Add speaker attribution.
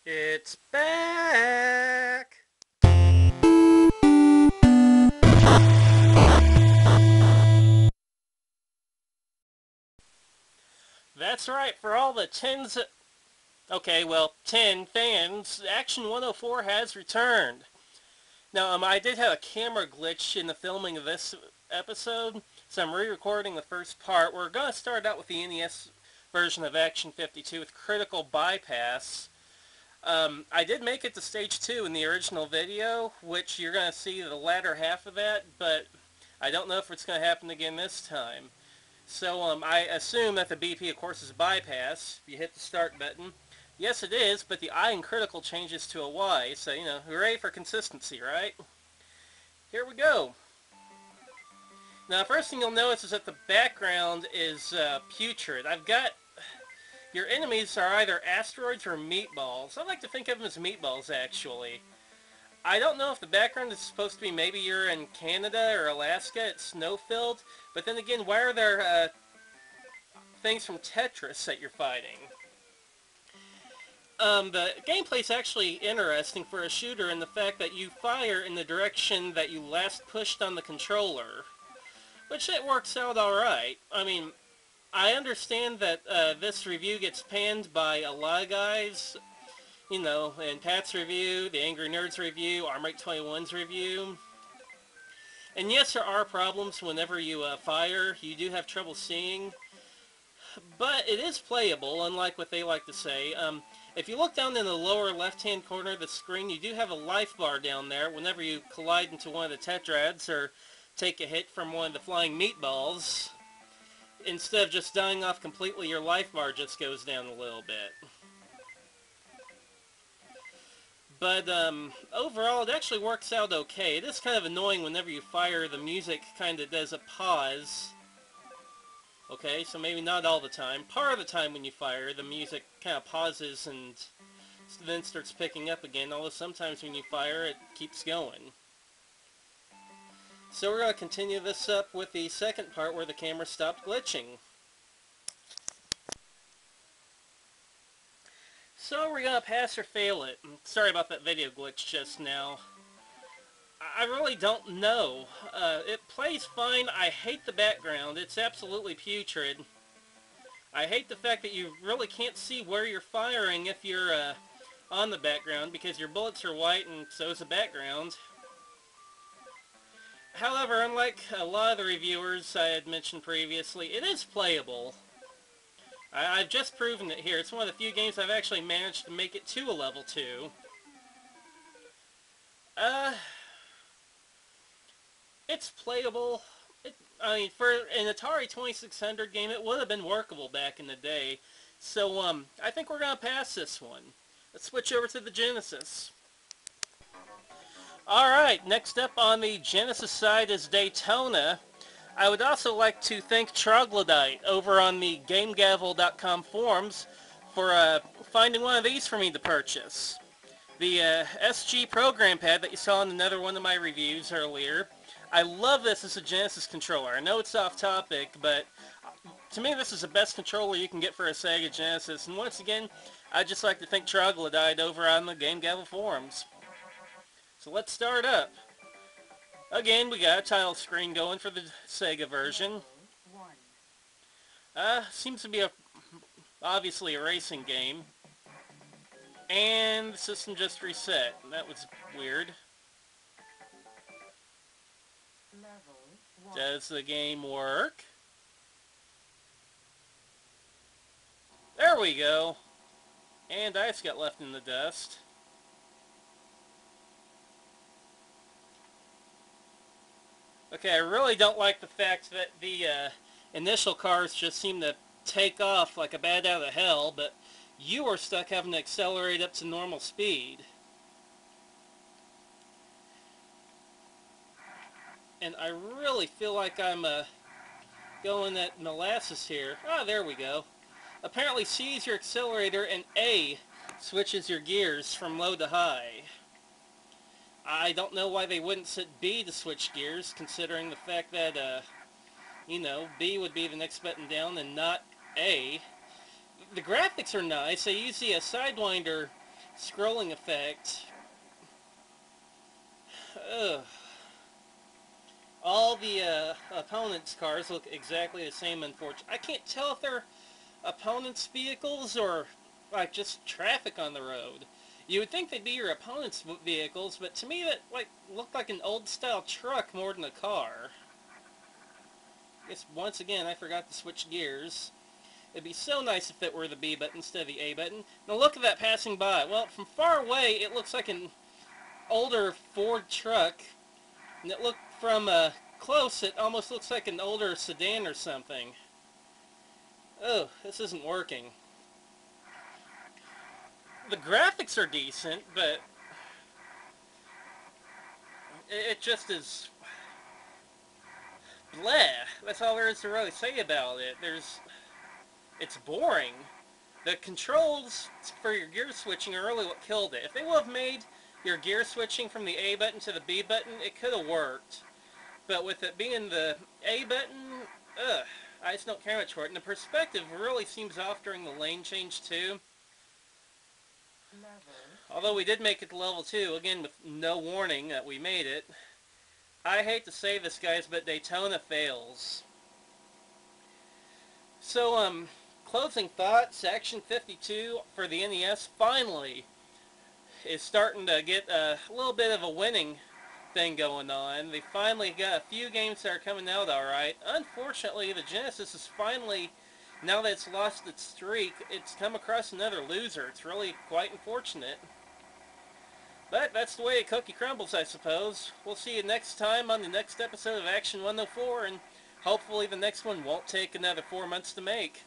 Speaker 1: It's back! That's right, for all the okay, well, 10 fans, Action 104 has returned. Now, I did have a camera glitch in the filming of this episode, so I'm re-recording the first part. We're going to start out with the NES version of Action 52 with Critical Bypass. I did make it to stage 2 in the original video, which you're going to see the latter half of that, but I don't know if it's going to happen again this time. So I assume that the BP, of course, is bypass. You hit the start button. Yes, it is, but the I in Critical changes to a Y, so, you know, hooray for consistency, right? Here we go. Now, the first thing you'll notice is that the background is putrid. I've got... Your enemies are either asteroids or meatballs. I like to think of them as meatballs, actually. I don't know if the background is supposed to be maybe you're in Canada or Alaska, it's snow-filled, but then again, why are there things from Tetris that you're fighting? The gameplay's actually interesting for a shooter in the fact that you fire in the direction that you last pushed on the controller, which it works out alright. I mean, I understand that this review gets panned by a lot of guys, you know, in Pat's review, the Angry Nerds review, Armrate21's review. And yes, there are problems whenever you fire. You do have trouble seeing. But it is playable, unlike what they like to say. If you look down in the lower left-hand corner of the screen, you do have a life bar down there whenever you collide into one of the tetrads or take a hit from one of the flying meatballs. Instead of just dying off completely, your life bar just goes down a little bit. But overall, it actually works out okay. It is kind of annoying whenever you fire, the music kind of does a pause. Okay, so maybe not all the time. Part of the time when you fire, the music kind of pauses and then starts picking up again, although sometimes when you fire, it keeps going. So we're going to continue this up with the second part where the camera stopped glitching. So we're going to pass or fail it. Sorry about that video glitch just now. I really don't know. It plays fine. I hate the background. It's absolutely putrid. I hate the fact that you really can't see where you're firing if you're on the background because your bullets are white and so is the background. However, unlike a lot of the reviewers I had mentioned previously, it is playable. I've just proven it here. It's one of the few games I've actually managed to make it to a level 2. It's playable. I mean, for an Atari 2600 game, it would have been workable back in the day. So, I think we're going to pass this one. Let's switch over to the Genesis. Alright, next up on the Genesis side is Daytona. I would also like to thank Troglodyte over on the GameGavel.com forums for finding one of these for me to purchase. The SG program pad that you saw in another one of my reviews earlier. I love this as a Genesis controller. I know it's off topic, but to me this is the best controller you can get for a Sega Genesis. And once again, I'd just like to thank Troglodyte over on the GameGavel forums. So let's start up. Again, we got a title screen going for the Sega version. Seems to be obviously a racing game. And the system just reset. That was weird. Does the game work? There we go. And ice got left in the dust. Okay, I really don't like the fact that the initial cars just seem to take off like a bat out of hell, but you are stuck having to accelerate up to normal speed. And I really feel like I'm going at molasses here. Ah, there we go. Apparently C is your accelerator and A switches your gears from low to high. I don't know why they wouldn't set B to switch gears, considering the fact that, you know, B would be the next button down and not A. The graphics are nice. They use the Sidewinder scrolling effect. Ugh. All the opponents' cars look exactly the same, unfortunately. I can't tell if they're opponents' vehicles or like just traffic on the road. You would think they'd be your opponents' vehicles, but to me that looked like an old-style truck more than a car. I guess once again I forgot to switch gears. It'd be so nice if it were the B button instead of the A button. Now look at that passing by. Well, from far away it looks like an older Ford truck, and it looked from close it almost looks like an older sedan or something. Oh, this isn't working. The graphics are decent, but it just is bleh. That's all there is to really say about it. It's boring. The controls for your gear switching are really what killed it. If they would have made your gear switching from the A button to the B button, it could have worked. But with it being the A button, I just don't care much for it. And the perspective really seems off during the lane change too. Although we did make it to level 2, again with no warning that we made it. I hate to say this, guys, but Daytona fails. So, closing thoughts, Action 52 for the NES finally is starting to get a little bit of a winning thing going on. They finally got a few games that are coming out alright. Unfortunately, the Genesis is finally, now that it's lost its streak, it's come across another loser. It's really quite unfortunate. But that's the way a cookie crumbles, I suppose. We'll see you next time on the next episode of Action 104, and hopefully the next one won't take another 4 months to make.